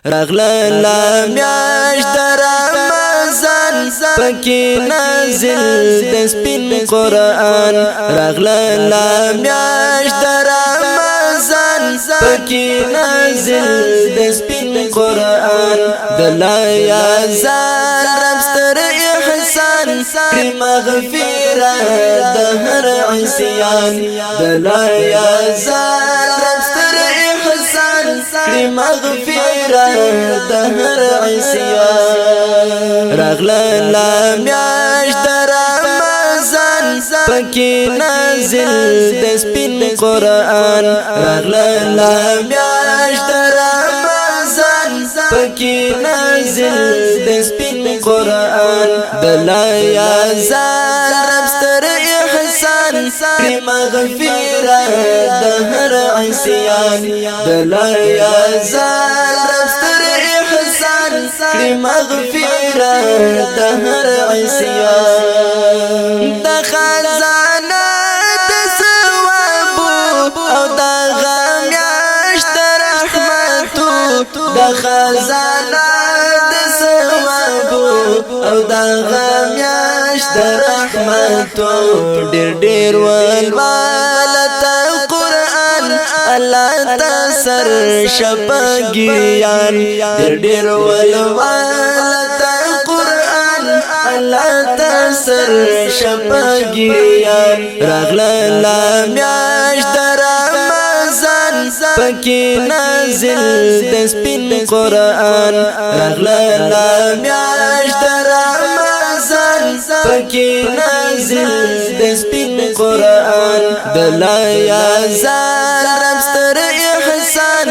رغلا میاش در رمضان پکی نازل د سپین قرآن رغلا میاش در رمضان پکی نازل د سپین قرآن دلایا زال ربستر احسان کی مغفرت د هر عصیان دلایا زال ربستر احسان کی مغفرت د هر عصیان رغلا میاش در رمضان پکی نازل د سپین قرآن رغلا میاش در رمضان پکی نازل د سپین قرآن دلایا زال ربستر احسان کی مغفرت د هر عصیان دلایا زال ربستر احسان کی مغفرت د هر عصیان د خزانه د ثواب او د غم یاشت رحمتو د خزانه د ثواب او د غم یاشت رحمتو ډېر ولولت قرآن الله تسر شپګیان ډېر ولولت قرآن الله تسر شپګیان رغلا میاش در رمضان پکی نازل د سپین قرآن رغلا میاش در رمضان پکی نازل د سپین قرآن دلایا زال ربستر احسان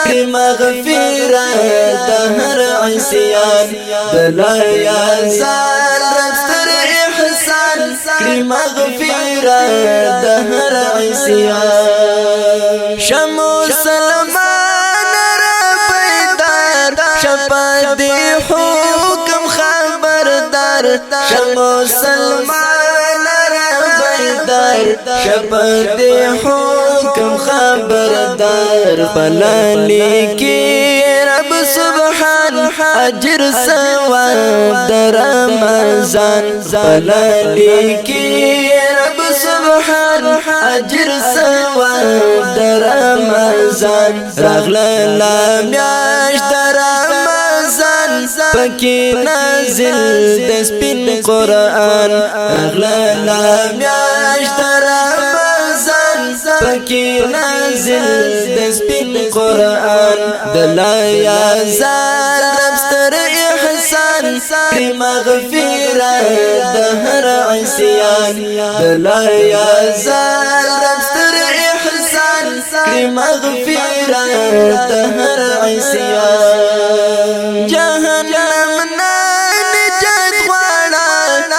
کی مغفرت د هر عصیان دلایا زال ربستر احسان کی مغفرت د هر عصیان شمو سلمان ربیدار شپا دی حکم خبردار شمو سلمان ربیدار شپا دی حکم خبردار پلالی کی رب سبحان اجر ثواب در رمضان پلالی کی رب سبحان اجر ثواب در رمضان رغلا میاش در رمضان پکی نازل د سپین قرآن رغلا میاش در رمضان پکی نازل د سپین قرآن دلایا زال ربستر احسان کی مغفرت د هر عصیان دلایا زال ربستر احسان کی مغفرت د هر عصیان جهنم نجات غواړه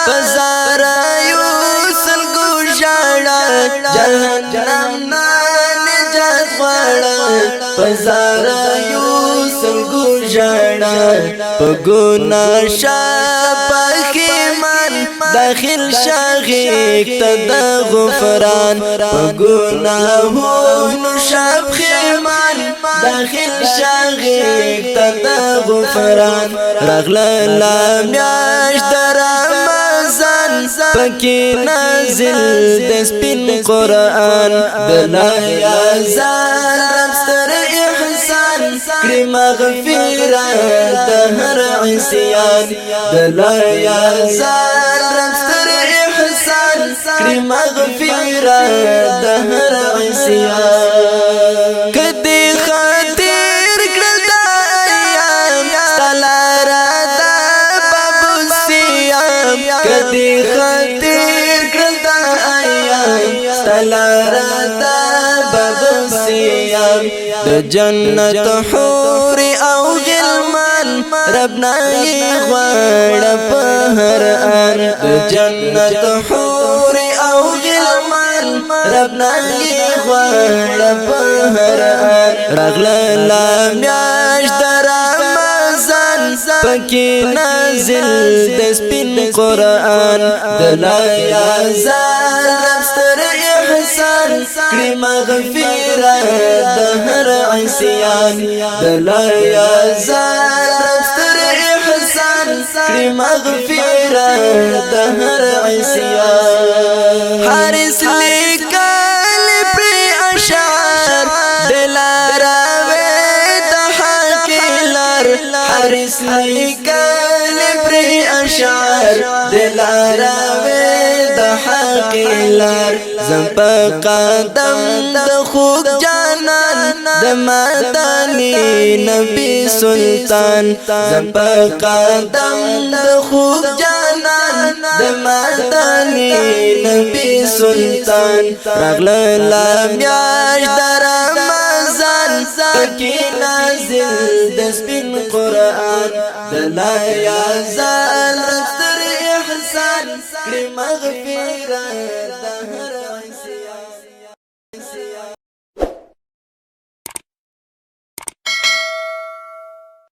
بازار یوسل ګوشاړه جهنم نجات غواړه بازار یوسل ګوشاړه په ګناه شپخیمان داخل شاغیک ته د غفران په ګناهونو شپخیمان داخل شاغیک ته د غفران رغلا میاش در رمضان پکی نازل د سپین قرآن دلایا زال ربستر احسان کی مغفرت د هر عصیان دلایا زال ربستر احسان کی مغفرت د هر عصیان کدی خاطر کړل د ایام ستلاره د باب سیام کدی خاطر کړل د ایام ستلاره د باب سیام د جنت حور او غلمان ربنا یې غواړه په هر آن د جنت حور او غلمان ربنا یې غواړه په هر آن رغلا میاش در رمضان پکی نازل د سپین قرآن دلایا زال ربستر احسان کړي مغفرت د هر عصيان دلایا زار ستر احسان کړي مغفرت د هر عصيان حارس لیکل پر اشعار دلارا وې د حق لار حارس لیکل پر اشعار دلارا وې د حق لار زپ قدم د خوږ جانان د مدني نبی سلطان زپ قدم د خوږ جانان د مدني نبی سلطان راغله میاش د رمضان پکې نازل د سپین قرآن د لا یا